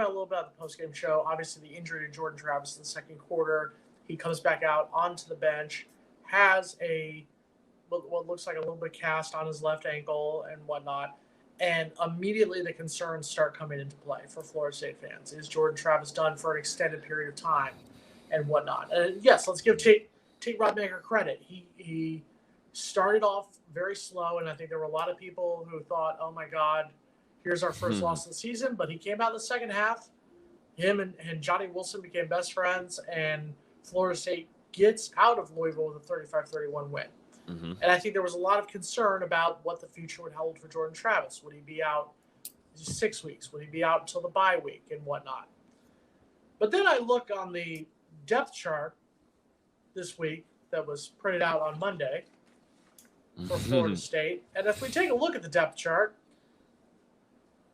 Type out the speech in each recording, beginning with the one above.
about a little bit at the postgame show. Obviously, the injury to Jordan Travis in the second quarter. He comes back out onto the bench, has what looks like a little bit of cast on his left ankle and whatnot. And immediately the concerns start coming into play for Florida State fans. Is Jordan Travis done for an extended period of time and whatnot? And yes, let's give Tate Rodemaker credit. He started off very slow, and I think there were a lot of people who thought, oh, my God, here's our first loss of the season. But he came out in the second half. Him and Johnny Wilson became best friends, and Florida State gets out of Louisville with a 35-31 win. Mm-hmm. And I think there was a lot of concern about what the future would hold for Jordan Travis. Would he be out 6 weeks? Would he be out until the bye week and whatnot? But then I look on the depth chart this week that was printed out on Monday for Florida State. And if we take a look at the depth chart,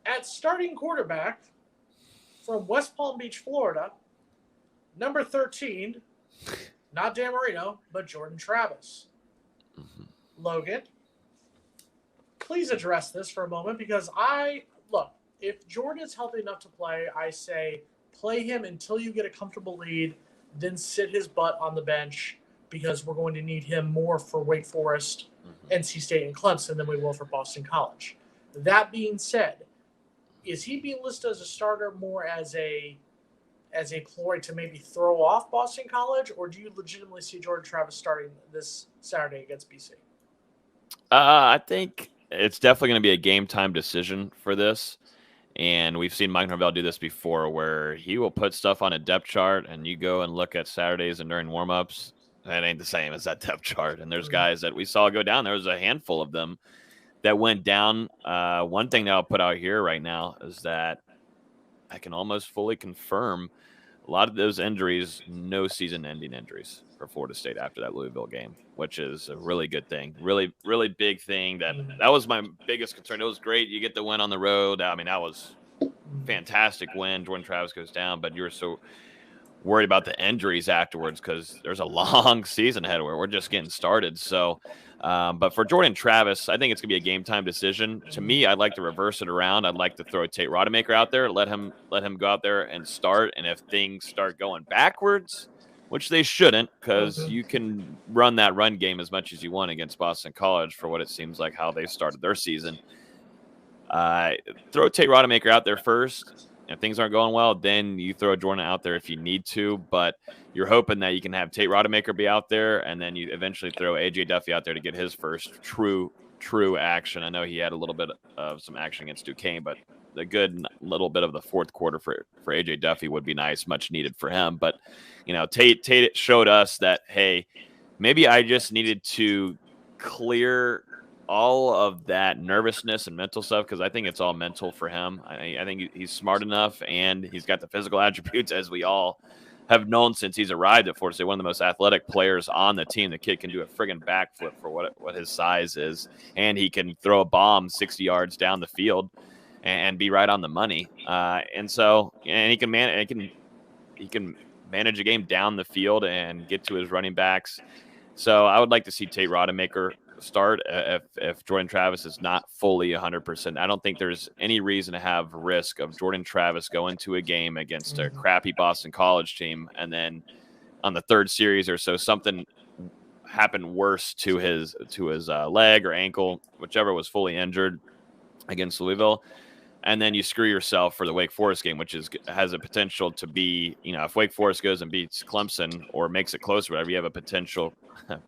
at starting quarterback from West Palm Beach, Florida, number 13, not Dan Marino, but Jordan Travis. Logan, please address this for a moment, because if Jordan is healthy enough to play, I say play him until you get a comfortable lead, then sit his butt on the bench, because we're going to need him more for Wake Forest, NC State, and Clemson than we will for Boston College. That being said, is he being listed as a starter more as a ploy to maybe throw off Boston College, or do you legitimately see Jordan Travis starting this Saturday against BC? I think it's definitely going to be a game time decision for this. And we've seen Mike Norvell do this before, where he will put stuff on a depth chart and you go and look at Saturdays and during warmups. That ain't the same as that depth chart. And there's guys that we saw go down. There was a handful of them that went down. One thing that I'll put out here right now is that I can almost fully confirm a lot of those injuries, no season-ending injuries for Florida State after that Louisville game, which is a really good thing. Really, really big thing. That was my biggest concern. It was great. You get the win on the road. I mean, that was fantastic win. Jordan Travis goes down, but you were so worried about the injuries afterwards because there's a long season ahead where we're just getting started. So, but for Jordan Travis, I think it's going to be a game time decision. To me, I'd like to reverse it around. I'd like to throw Tate Rodemaker out there, let him go out there and start. And if things start going backwards, which they shouldn't, because you can run that run game as much as you want against Boston College for what it seems like how they started their season. Throw Tate Rodemaker out there first. If things aren't going well, then you throw Jordan out there if you need to. But you're hoping that you can have Tate Rodemaker be out there, and then you eventually throw A.J. Duffy out there to get his first true action. I know he had a little bit of some action against Duquesne, but the good little bit of the fourth quarter for A.J. Duffy would be nice, much needed for him. But, Tate showed us that, hey, maybe I just needed to clear all of that nervousness and mental stuff, because I think it's all mental for him. I think he's smart enough, and he's got the physical attributes, as we all have known since he's arrived at Florida State. One of the most athletic players on the team. The kid can do a friggin' backflip for what his size is, and he can throw a bomb 60 yards down the field and be right on the money. And he can manage a game down the field and get to his running backs. So I would like to see Tate Rodemaker start if Jordan Travis is not fully 100%. I don't think there's any reason to have risk of Jordan Travis going to a game against a crappy Boston College team, and then on the third series or so something happened worse to his leg or ankle, whichever was fully injured against Louisville, and then you screw yourself for the Wake Forest game, which has a potential to be, if Wake Forest goes and beats Clemson or makes it close or whatever, you have a potential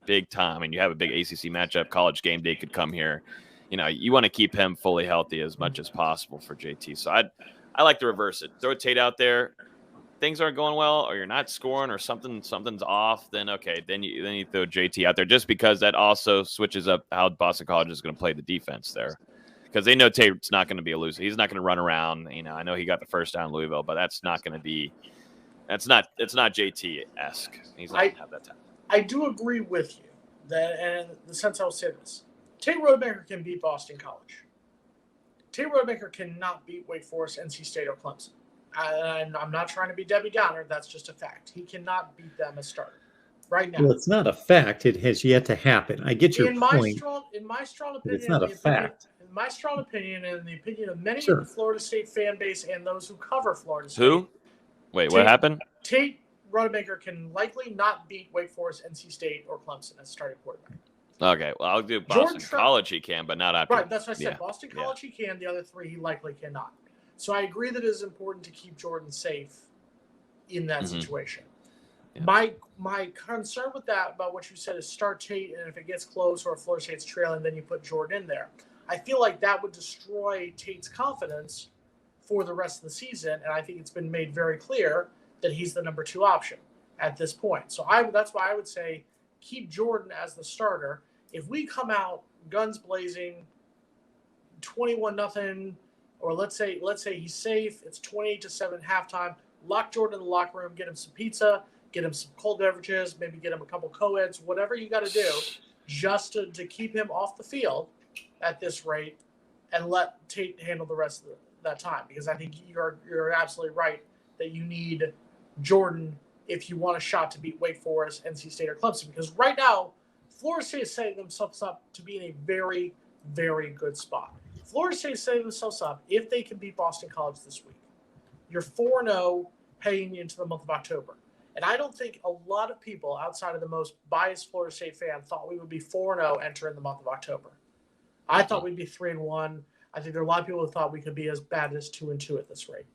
big time, and you have a big ACC matchup. College game day could come here. You want to keep him fully healthy as much as possible for JT. So I like to reverse it. Throw Tate out there. Things aren't going well, or you're not scoring, or something's off. Then okay, then you throw JT out there, just because that also switches up how Boston College is going to play the defense there. Because they know Tate's not going to be a loser. He's not going to run around. I know he got the first down in Louisville, but that's not going to be. It's not JT-esque. He's not going to have that time. I do agree with you that, and in the sense I'll say this: Tate Rodemaker can beat Boston College. Tate Rodemaker cannot beat Wake Forest, NC State, or Clemson. I'm not trying to be Debbie Downer. That's just a fact. He cannot beat them as starter right now. Well, it's not a fact. It has yet to happen. I get your point. In my strong opinion, it's not a fact. In my strong opinion, and the opinion of many Sure. in the Florida State fan base and those who cover Florida State. Who? Wait, what happened? Tate Rodemaker can likely not beat Wake Forest, NC State, or Clemson as starting quarterback. Okay, well, I'll do Boston College he can, but not after. Right, that's what I said. Boston College he can. The other three he likely cannot. So I agree that it is important to keep Jordan safe in that situation. Yeah. My concern with that, about what you said, is start Tate, and if it gets close or if Florida State's trailing, then you put Jordan in there. I feel like that would destroy Tate's confidence for the rest of the season, and I think it's been made very clear that he's the number 2 option at this point. So that's why I would say keep Jordan as the starter. If we come out guns blazing, 21-0, or let's say he's safe, it's 28-7 halftime, lock Jordan in the locker room, get him some pizza, get him some cold beverages, maybe get him a couple co-eds, whatever you got to do, just to keep him off the field at this rate, and let Tate handle the rest of that time. Because I think you're absolutely right that you need Jordan if you want a shot to beat Wake Forest, NC State, or Clemson. Because right now, Florida State is setting themselves up to be in a very, very good spot. Florida State is setting themselves up, if they can beat Boston College this week, you're 4-0 heading into the month of October. And I don't think a lot of people outside of the most biased Florida State fan thought we would be 4-0 entering the month of October. I thought we'd be 3-1. I think there are a lot of people who thought we could be as bad as 2-2 at this rate.